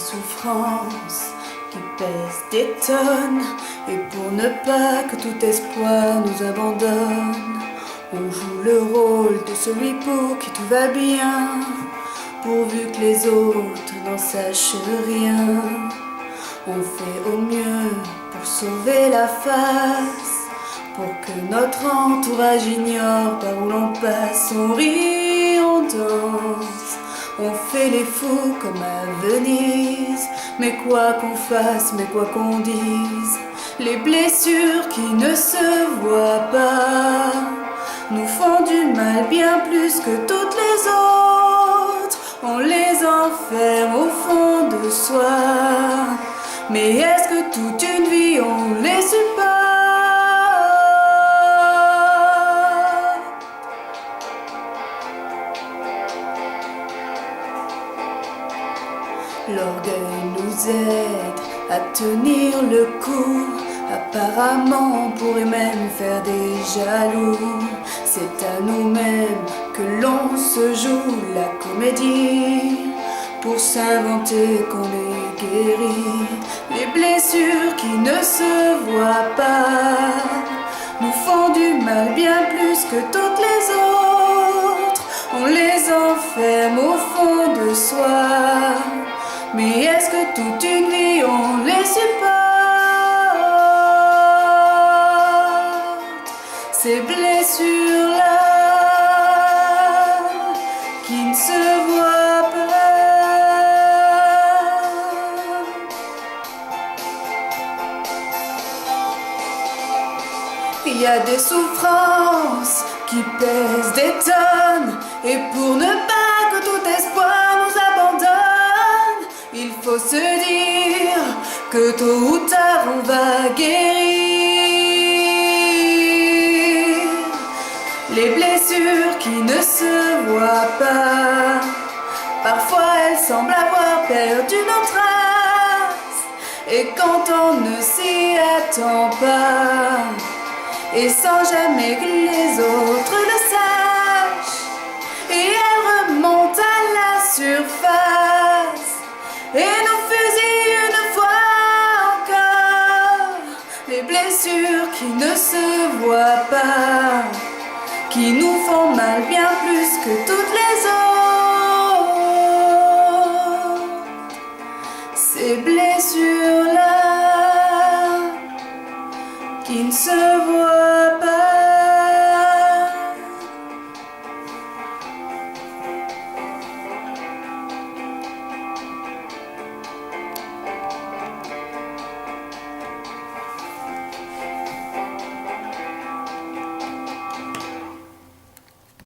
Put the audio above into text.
souffrances qui pèsent des tonnes, et pour ne pas que tout espoir nous abandonne, on joue le rôle de celui pour qui tout va bien, pourvu que les autres n'en sachent rien. On fait au mieux pour sauver la face, pour que notre entourage ignore par où l'on passe. On rit, on danse, on fait les fous comme à Venise. Mais quoi qu'on fasse, mais quoi qu'on dise, les blessures qui ne se voient pas nous font du mal bien plus que toutes les autres. On les enferme au fond de soi, mais est-ce que toute une vie on les supporte? L'orgueil nous aide à tenir le coup. Apparemment on pourrait même faire des jaloux. C'est à nous-mêmes que l'on se joue la comédie, pour s'inventer qu'on est guéri. Les blessures qui ne se voient pas nous font du mal bien plus que toutes les autres. On les enferme au fond de soi, mais est-ce que toute une vie on les supporte? Ces blessures-là qui ne se voient pas. Il y a des souffrances qui pèsent des tonnes, et pour ne pas que tout espoir nous abandonne, il faut se dire que tôt ou tard on va guérir. Les blessures qui ne se voient pas, parfois elles semblent avoir perdu nos traces, et quand on ne s'y attend pas, et sans jamais que les autres le sachent, et elles remontent à la surface et nous fusillent une fois encore. Les blessures qui ne se voient pas, qui nous font mal bien plus que toutes les autres. Ces blessures-là qui ne se voient pas.